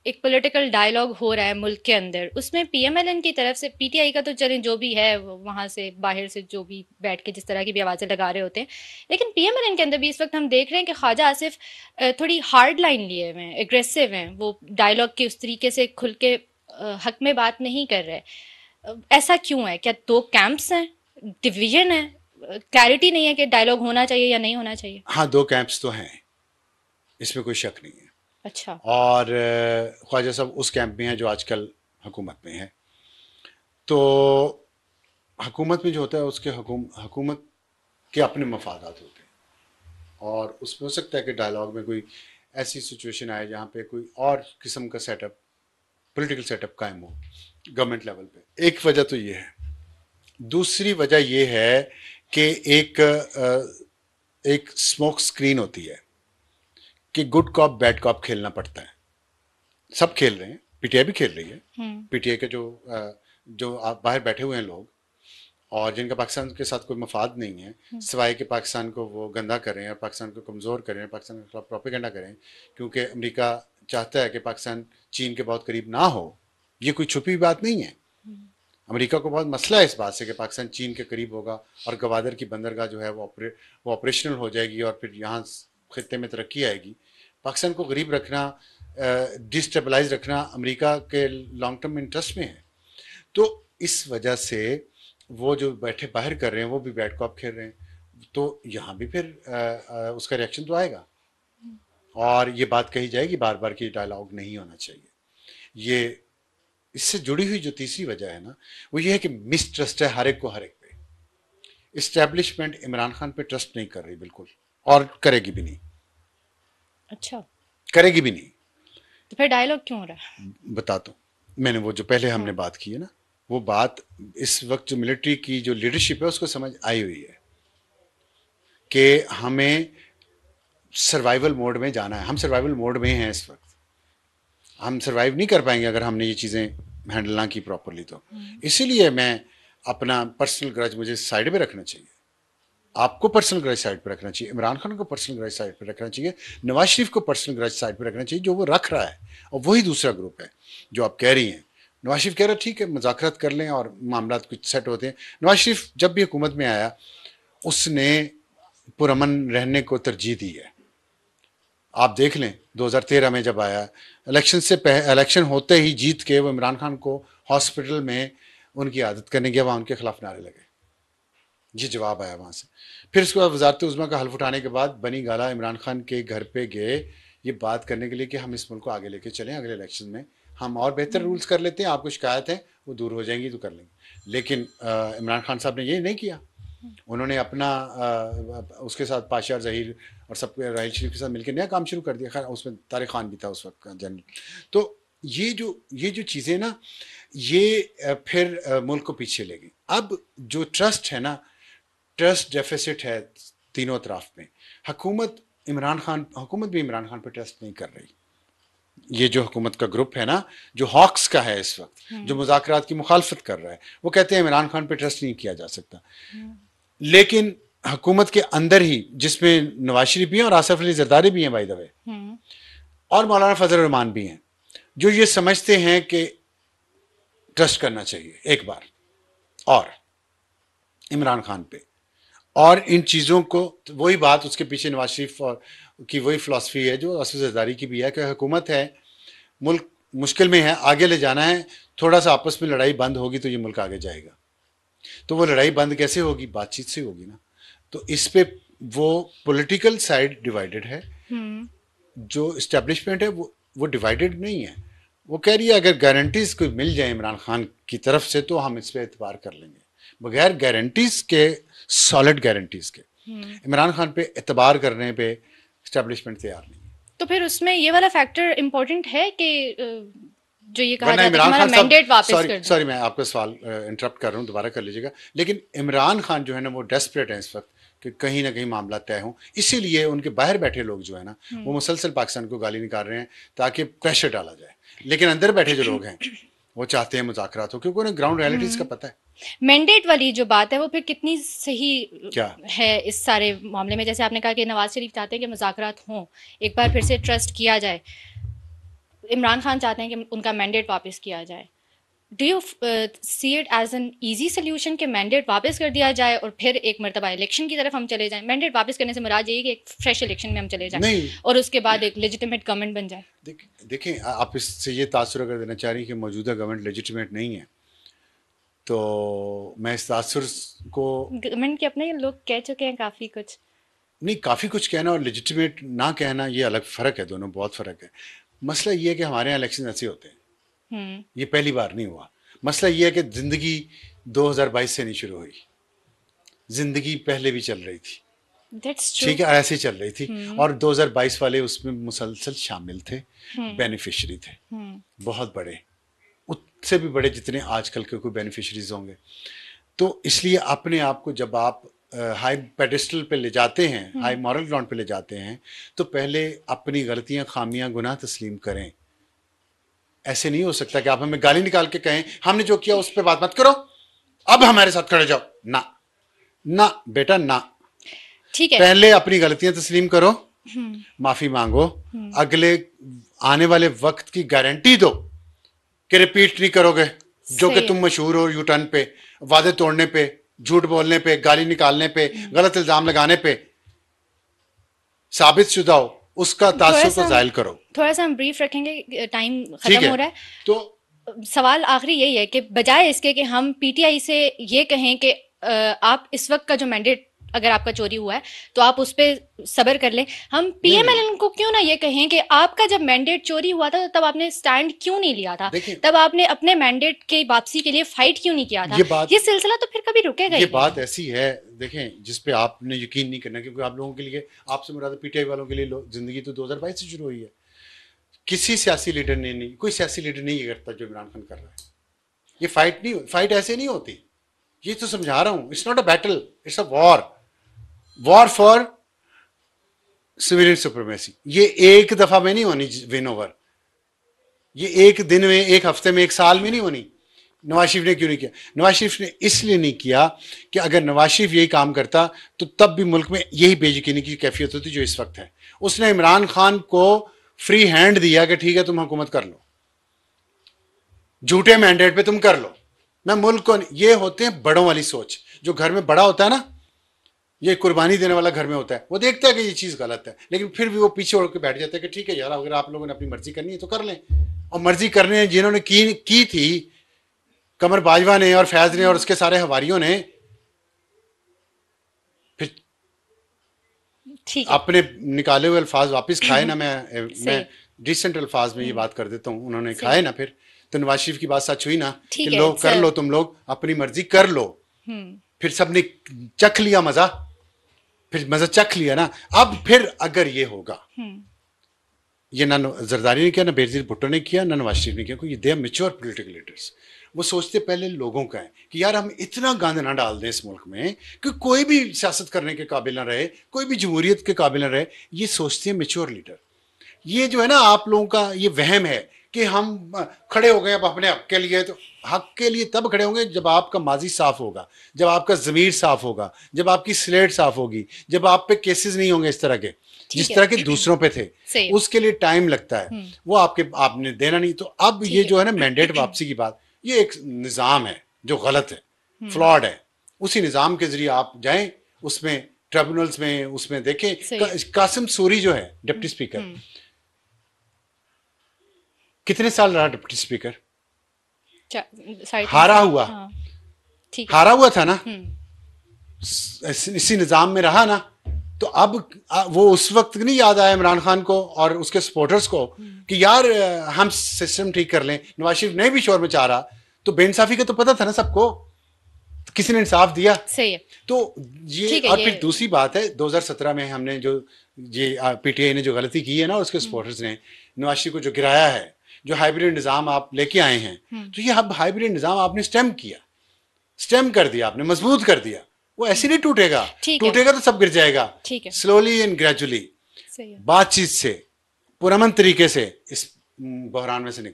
एक political dialogue हो रहा है मुल्क के अंदर, उसमें पीएमएलएन की तरफ से, पीटीआई का तो चलें जो भी है वहां से बाहर से जो भी बैठ के जिस तरह की भी आवाजें लगा रहे होते हैं, लेकिन पीएमएलएन के अंदर भी इस वक्त हम देख रहे हैं कि ख्वाजा आसिफ थोड़ी हार्ड लाइन लिए हुए हैं, एग्रेसिव हैं, वो डायलॉग के उस तरीके से खुल के हक में बात नहीं कर रहे। ऐसा क्यों है? क्या दो कैंप्स हैं, डिवीजन है, क्लैरिटी नहीं है कि डायलॉग होना चाहिए या नहीं होना चाहिए? हाँ, दो कैंप्स तो हैं, इसमें कोई शक नहीं है। अच्छा। और ख्वाजा साहब उस कैंप में हैं जो आजकल हुकूमत में है। तो हुकूमत में जो होता है उसके हुकूमत के अपने मफादात होते हैं, और उसमें हो सकता है कि डायलॉग में कोई ऐसी सिचुएशन आए जहाँ पे कोई और किस्म का सेटअप, पॉलिटिकल सेटअप कायम हो गवर्नमेंट लेवल पे। एक वजह तो ये है। दूसरी वजह ये है कि एक स्मोक स्क्रीन होती है कि गुड कॉप बैड कॉप खेलना पड़ता है। सब खेल रहे हैं, पीटीआई भी खेल रही है। हम्म। पीटीआई के जो आप बाहर बैठे हुए हैं लोग, और जिनका पाकिस्तान के साथ कोई मफाद नहीं है, सिवाय कि पाकिस्तान को वो गंदा करें और पाकिस्तान को कमज़ोर करें, पाकिस्तान के खिलाफ प्रोपेगेंडा करें, क्योंकि अमेरिका चाहता है कि पाकिस्तान चीन के बहुत करीब ना हो। ये कोई छुपी बात नहीं है। अमेरिका को बहुत मसला है इस बात से कि पाकिस्तान चीन के करीब होगा और गवादर की बंदरगाह जो है वो ऑपरेशनल हो जाएगी और फिर यहाँ खत्ते में तरक्की आएगी। पाकिस्तान को गरीब रखना, डिस्टेबलाइज रखना अमेरिका के लॉन्ग टर्म इंटरेस्ट में है। तो इस वजह से वो जो बैठे बाहर कर रहे हैं वो भी बैड कॉप खेल रहे हैं। तो यहाँ भी फिर उसका रिएक्शन तो आएगा, और ये बात कही जाएगी बार बार कि डायलॉग नहीं होना चाहिए। ये इससे जुड़ी हुई जो तीसरी वजह है ना, वो ये है कि मिसट्रस्ट है हर एक को हर एक पे। इस्टेब्लिशमेंट इमरान खान पे ट्रस्ट नहीं कर रही बिल्कुल, और करेगी भी नहीं। अच्छा। करेगी भी नहीं। तो फिर डायलॉग क्यों हो रहा है? बताता हूँ। मैंने वो जो पहले हमने हाँ। बात की है ना, वो बात इस वक्त जो मिलिट्री की जो लीडरशिप है उसको समझ आई हुई है कि हमें सर्वाइवल मोड में जाना है। हम सर्वाइवल मोड में हैं इस वक्त। हम सर्वाइव नहीं कर पाएंगे अगर हमने ये चीज़ें हैंडल ना की प्रॉपरली। तो इसीलिए मैं अपना पर्सनल ग्रज मुझे साइड पे रखना चाहिए, आपको पर्सनल ग्रज साइड पे रखना चाहिए, इमरान खान को पर्सनल ग्रज साइड पे रखना चाहिए, नवाज शरीफ को पर्सनल ग्रज साइड पे रखना चाहिए जो वो रख रहा है। और वही दूसरा ग्रुप है जो आप कह रही हैं। नवाज शरीफ कह रहा है ठीक है, मुज़ाकरात कर लें और मामला कुछ सेट होते हैं। नवाज शरीफ जब भी हुकूमत में आया उसने पुरअमन रहने को तरजीह दी है। आप देख लें 2013 में जब आया, इलेक्शन होते ही जीत के वो इमरान खान को हॉस्पिटल में उनकी आदत करने गया, वहाँ उनके खिलाफ नारे लगे। ये जवाब आया वहाँ से। फिर उसके बाद वजारत उज़्मा का हल्फ उठाने के बाद बनी गाला इमरान खान के घर पे गए ये बात करने के लिए कि हम इस मुल्क को आगे लेके चलें, अगले इलेक्शन में हम और बेहतर रूल्स कर लेते हैं, आपको शिकायत है वो दूर हो जाएंगी तो कर लेंगे। लेकिन इमरान खान साहब ने ये नहीं किया। उन्होंने अपना उसके साथ पाशा जहीर और सब राहिल शरीफ के साथ मिलकर नया काम शुरू कर दिया। खैर उसमें तारिक खान भी था उस वक्त का जनरल। तो ये जो चीज़ें ना, ये फिर मुल्क को पीछे ले गई। अब जो ट्रस्ट है ना, ट्रस्ट डेफिसिट है तीनों तरफ में। हुकूमत भी इमरान खान पर ट्रस्ट नहीं कर रही। ये जो हुकूमत का ग्रुप है ना, जो हॉक्स का है इस वक्त, जो मुज़ाकरात की मुखालफत कर रहा है, वो कहते हैं इमरान खान पे ट्रस्ट नहीं किया जा सकता। लेकिन हुकूमत के अंदर ही, जिसमें नवाज शरीफ भी हैं और आसफ अली जरदारी भी हैं बाय द वे, और मौलाना फजल रहमान भी हैं, जो ये समझते हैं कि ट्रस्ट करना चाहिए एक बार और इमरान खान पे। और इन चीज़ों को, वही बात उसके पीछे नवाज शरीफ और की वही फ़िलासफ़ी है जो आसफ जरदारी की भी है कि हुकूमत है, मुल्क मुश्किल में है, आगे ले जाना है, थोड़ा सा आपस में लड़ाई बंद होगी तो ये मुल्क आगे जाएगा। तो वो लड़ाई बंद कैसे होगी? बातचीत से होगी ना। तो इस पे वो पॉलिटिकल साइड डिवाइडेड है, जो इस्टेब्लिशमेंट है वो डिवाइडेड नहीं है। वो कह रही है अगर गारंटीज कोई मिल जाए इमरान खान की तरफ से तो हम इस पर एतबार कर लेंगे। बगैर गारंटीज के, सॉलिड गारंटीज के, इमरान खान पे एतबार करने पे इस्टेब्लिशमेंट तैयार नहीं है। तो फिर उसमें ये वाला फैक्टर इम्पोर्टेंट है कि जो ये कहा वरना जाता है कि इमरान हमारा खान साहब, मैंडेट वापस सॉरी कर दो। सॉरी मैं आपका सवाल इंटरप्ट कर रहा हूँ, दोबारा कर लीजिएगा। लेकिन इमरान खान जो है ना वो डेस्परेट है इस वक्त कि कहीं ना कहीं मामला तय हो। इसीलिए उनके बाहर बैठे लोग जो है ना वो मुसलसल पाकिस्तान को गाली निकाल रहे हैं ताकि प्रेशर डाला जाए। लेकिन अंदर बैठे जो लोग हैं वो चाहते हैं मुज़ाकरात हो, क्योंकि उन्हें ग्राउंड रियलिटीज़ का पता है। मैंडेट वाली जो बात है वो फिर कितनी सही क्या? है इस सारे मामले में? जैसे आपने कहा कि नवाज शरीफ चाहते हैं कि मुज़ाकरात हों, एक बार फिर से ट्रस्ट किया जाए। इमरान खान चाहते हैं कि उनका मैंडेट वापस किया जाए। Do you see it as an easy solution कि मैंडेट वापस कर दिया जाए और फिर एक मरतबा इलेक्शन की तरफ हम चले जाएं? मैंडेट वापस करने से मुराद यही कि एक फ्रेश इलेक्शन में हम चले जाएं नहीं, और उसके बाद एक लेजिटिमेट गवर्नमेंट बन जाए। देखें, आप इससे ये तासुर अगर देना चाह रही हैं कि मौजूदा गवर्नमेंट लेजिटिमेट नहीं है, तो मैं इस तासुर को, गवर्नमेंट के अपने लोग कह चुके हैं काफ़ी कुछ। नहीं, काफ़ी कुछ कहना और लेजिटिमेट ना कहना ये अलग फ़र्क है, दोनों बहुत फ़र्क है। मसला ये है कि हमारे यहाँ इलेक्शन ऐसे होते हैं, ये पहली बार नहीं हुआ। मसला ये है कि ज़िंदगी 2022 से नहीं शुरू हुई, ज़िंदगी पहले भी चल रही थी, ठीक है, ऐसे चल रही थी, और 2022 वाले उसमें मुसलसल शामिल थे, बेनिफिशरी थे, बहुत बड़े, उससे भी बड़े जितने आजकल के कोई बेनिफिशरीज होंगे। तो इसलिए अपने आप को जब आप हाई पेडिस्टल पे ले जाते हैं, हाई मॉरल ग्राउंड पे ले जाते हैं, तो पहले अपनी गलतियां, खामियां, गुनाह तस्लीम करें। ऐसे नहीं हो सकता कि आप हमें गाली निकाल के कहें हमने जो किया उस पर बात मत करो, अब हमारे साथ खड़े जाओ। ना ना बेटा ना, ठीक है, पहले अपनी गलतियां तस्लीम करो, माफी मांगो, अगले आने वाले वक्त की गारंटी दो कि रिपीट नहीं करोगे जो कि तुम मशहूर हो यू टर्न पे, वादे तोड़ने पे, झूठ बोलने पे, गाली निकालने पे, गलत इल्जाम लगाने पे साबित शुदा हो, उसका तासुर को जाहिल करो। थोड़ा सा हम ब्रीफ रखेंगे, टाइम खत्म हो रहा है। तो सवाल आखिरी यही है कि बजाय इसके कि हम पीटीआई से ये कहें कि आप इस वक्त का जो मैंडेट अगर आपका चोरी हुआ है तो आप उस पर सब्र कर लें, हम पीएमएलएन को क्यों ना ये कहें कि आपका जब मैंडेट चोरी हुआ था तो तब आपने स्टैंड क्यों नहीं लिया था, तब आपने अपने मैंडेट के वापसी के लिए फाइट क्यों नहीं किया था? ये सिलसिला तो फिर कभी रुकेगा। ये बात ऐसी है, देखें, जिस पे आपने यकीन नहीं करना, क्योंकि आप लोगों के लिए, आपसे मुराद पीटीआई वालों के लिए जिंदगी तो 2022 से शुरू हुई है। किसी सियासी लीडर ने नहीं, कोई सियासी लीडर नहीं ये करता जो इमरान खान कर रहा है। ये फाइट नहीं, फाइट ऐसे नहीं होती, ये तो समझा रहा हूं। It's not a battle, it's a war, war for civilian supremacy. ये एक दफा में नहीं होनी विन ओवर, ये एक दिन में, एक हफ्ते में, एक साल में नहीं होनी। नवाज शरीफ ने क्यों नहीं किया? नवाज शरीफ ने इसलिए नहीं किया कि अगर नवाज शरीफ यही काम करता तो तब भी मुल्क में यही बेयकीनी की कैफियत होती जो इस वक्त है। उसने इमरान खान को फ्री हैंड दिया कि ठीक है तुम हुकूमत कर लो, झूठे मैंडेट पे तुम कर लो, मैं मुल्क को। ये होते हैं बड़ों वाली सोच। जो घर में बड़ा होता है ना, ये कुर्बानी देने वाला घर में होता है, वो देखता है कि ये चीज़ गलत है, लेकिन फिर भी वो पीछे उड़ के बैठ जाता है कि ठीक है यार, अगर आप लोगों ने अपनी मर्जी करनी है तो कर लें। और मर्जी करने जिन्होंने की थी, कमर बाजवा ने और फैज ने और उसके सारे हवारियों ने, फिर अपने निकाले हुए अल्फाज वापस खाए ना। मैं डिसेंट अल्फाज में ये बात कर देता हूँ, उन्होंने खाए ना। फिर तो नवाज शरीफ की बात सच हुई ना कि लोग कर लो, तुम लोग अपनी मर्जी कर लो। फिर सबने चख लिया मजा, फिर मजा चख लिया ना। अब फिर अगर ये होगा, ये ना जरदारी ने किया, ना बेनजीर भुट्टो ने किया, ना नवाज शरीफ ने किया, क्योंकि they are mature political leaders. वो सोचते पहले लोगों का है कि यार हम इतना गंद ना डाल दें इस मुल्क में कि कोई भी सियासत करने के काबिल ना रहे, कोई भी जमहूरियत के काबिल ना रहे। ये सोचते हैं मैच्योर लीडर। ये जो है ना आप लोगों का ये वहम है कि हम खड़े हो गए अब अपने हक के लिए। तो हक के लिए तब खड़े होंगे जब आपका माजी साफ होगा, जब आपका ज़मीर साफ होगा, जब आपकी स्लेट साफ होगी, जब आप पे केसेस नहीं होंगे इस तरह के जिस तरह के दूसरों पे थे। उसके लिए टाइम लगता है, वो आपने देना नहीं। तो अब ये जो है ना मैंडेट वापसी की बात, ये एक निज़ाम है जो गलत है, फ्लॉड है। उसी निज़ाम के जरिए आप जाएं, उसमें ट्रिब्यूनल्स में, उसमें देखें। कासिम सूरी जो है डिप्टी स्पीकर, कितने साल रहा डिप्टी स्पीकर? हारा हुआ, हारा हुआ था ना, इसी निजाम में रहा ना। तो अब वो उस वक्त नहीं याद आया इमरान खान को और उसके सपोर्टर्स को कि यार हम सिस्टम ठीक कर लें। नवाज शरीफ नहीं भी शोर में चाह रहा, तो बेइंसाफी का तो पता था ना सबको, तो किसी ने इंसाफ दिया। सही है। तो ये और फिर दूसरी बात है, 2017 में हमने जो ये पीटीआई ने जो गलती की है ना, उसके सपोर्टर्स ने नवाज शरीफ को जो गिराया है, जो हाइब्रिड निजाम आप लेके आए हैं, तो ये अब हाइब्रिड निजाम आपने स्टेम किया, स्टेम कर दिया आपने, मजबूत कर दिया। वो ऐसे नहीं टूटेगा, टूटेगा तो सब गिर जाएगा। स्लोली एंड ग्रेजुअली, बातचीत से, पुरअमन तरीके से इस बहरान में से निकल